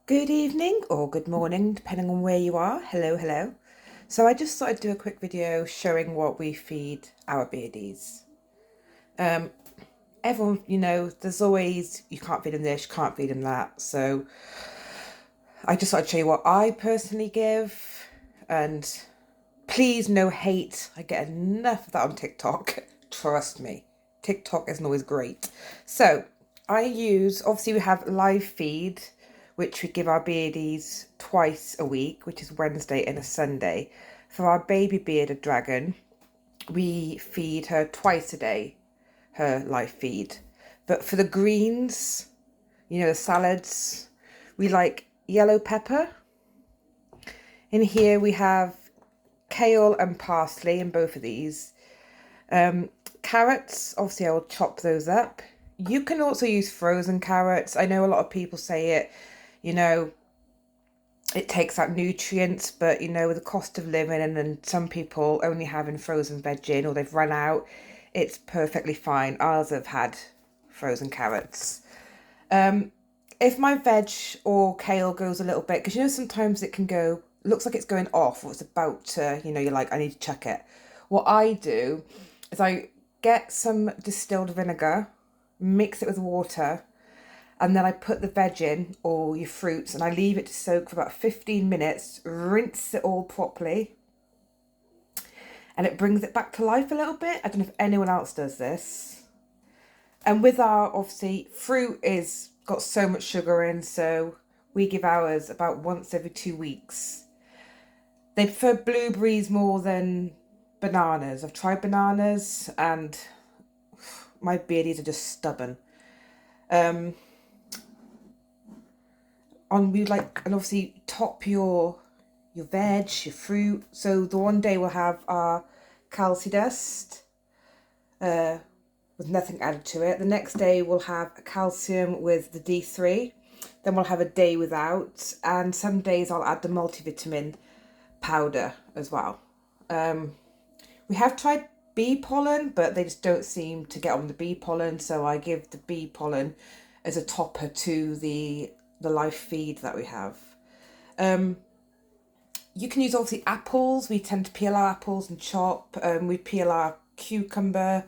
Good evening or good morning, depending on where you are. Hello, hello. So I just thought I'd do a quick video showing what we feed our beardies. Um, Everyone, there's always, you can't feed them this, you can't feed them that. So I just thought I'd show you what I personally give. And please, no hate. I get enough of that on TikTok. Trust me. TikTok isn't always great. So obviously we have live feed, which we give our beardies twice a week, which is Wednesday and a Sunday. For our baby bearded dragon, we feed her twice a day, her live feed. But for the greens, the salads, we like yellow pepper. In here we have kale and parsley in both of these. Carrots, obviously I'll chop those up. You can also use frozen carrots. I know a lot of people say it takes out nutrients, but with the cost of living and then some people only having frozen veg in or they've run out, it's perfectly fine. Ours have had frozen carrots. If my veg or kale goes a little bit, because sometimes it can go, looks like it's going off or it's about to, you're like, I need to check it. What I do is I get some distilled vinegar, mix it with water, and then I put the veg in or your fruits and I leave it to soak for about 15 minutes, rinse it all properly, and it brings it back to life a little bit. I don't know if anyone else does this. And with our, obviously, fruit is got so much sugar in, so we give ours about once every 2 weeks. They prefer blueberries more than bananas. I've tried bananas and my beardies are just stubborn. And obviously top your veg, your fruit. So the one day we'll have our calci dust with nothing added to it. The next day we'll have calcium with the D3. Then we'll have a day without, and some days I'll add the multivitamin powder as well. We have tried bee pollen, but they just don't seem to get on the bee pollen, so I give the bee pollen as a topper to the live feed that we have. You can use obviously apples. We tend to peel our apples and chop. We peel our cucumber.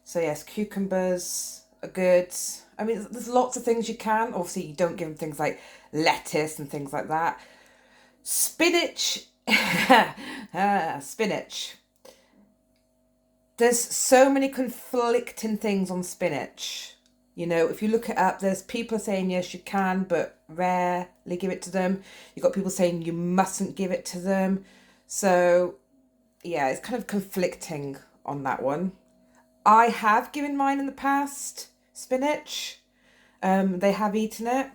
So yes, cucumbers are good. I mean, there's lots of things you can. Obviously, you don't give them things like lettuce and things like that. Spinach. Spinach. There's so many conflicting things on spinach. If you look it up, there's people saying yes, you can, but rarely give it to them. You've got people saying you mustn't give it to them. So, yeah, it's kind of conflicting on that one. I have given mine in the past spinach. They have eaten it,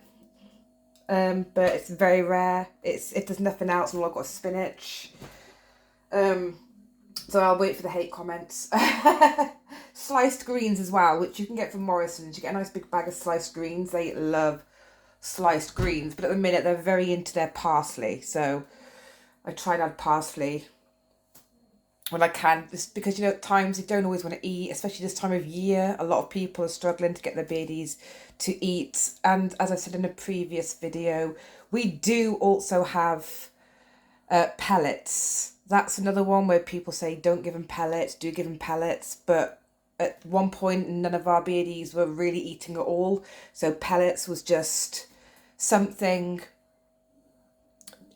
but it's very rare. If there's nothing else, and I've got spinach. So I'll wait for the hate comments. Sliced greens as well, which you can get from Morrison's. You get a nice big bag of sliced greens. They love sliced greens, but at the minute they're very into their parsley. So I try to add parsley when I can, just because at times they don't always want to eat, especially this time of year. A lot of people are struggling to get their babies to eat, and as I said in a previous video, we do also have pellets. That's another one where people say don't give them pellets, do give them pellets, but at one point none of our beardies were really eating at all, so pellets was just something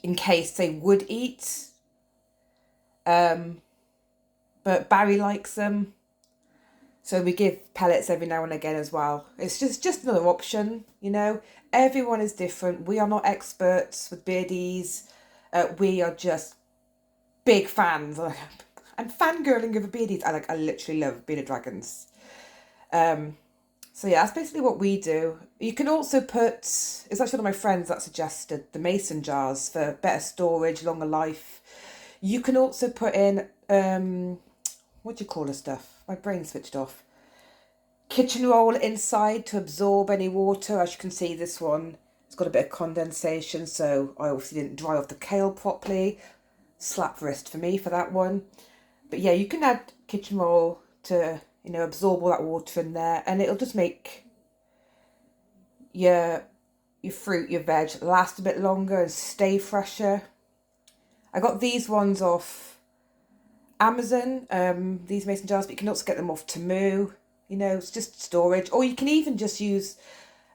in case they would eat. But Barry likes them, so we give pellets every now and again as well. It's just another option, Everyone is different. We are not experts with beardies. We are just big fans. I'm fangirling over beardies. I literally love bearded dragons. So yeah, that's basically what we do. You can also put, it's actually one of my friends that suggested the mason jars for better storage, longer life. You can also put in, what do you call the stuff? My brain switched off. Kitchen roll inside to absorb any water. As you can see, this one, it's got a bit of condensation, so I obviously didn't dry off the kale properly. Slap wrist for me for that one. But yeah, you can add kitchen roll to, absorb all that water in there, and it'll just make your your fruit, your veg last a bit longer and stay fresher. I got these ones off Amazon, these mason jars, but you can also get them off Temu. You know, it's just storage. Or you can even just use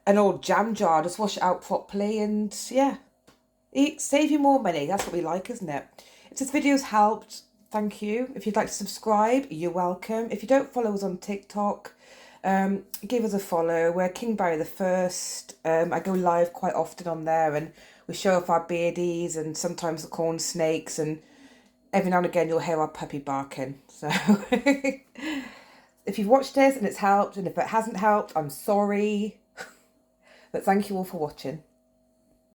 an old jam jar, just wash it out properly, and yeah, save you more money. That's what we like, isn't it? If this video's helped, thank you. If you'd like to subscribe, you're welcome. If you don't follow us on TikTok, give us a follow. We're King Barry the First. I go live quite often on there, and we show off our beardies and sometimes the corn snakes, and every now and again you'll hear our puppy barking. So if you've watched this and it's helped, and if it hasn't helped, I'm sorry. But thank you all for watching.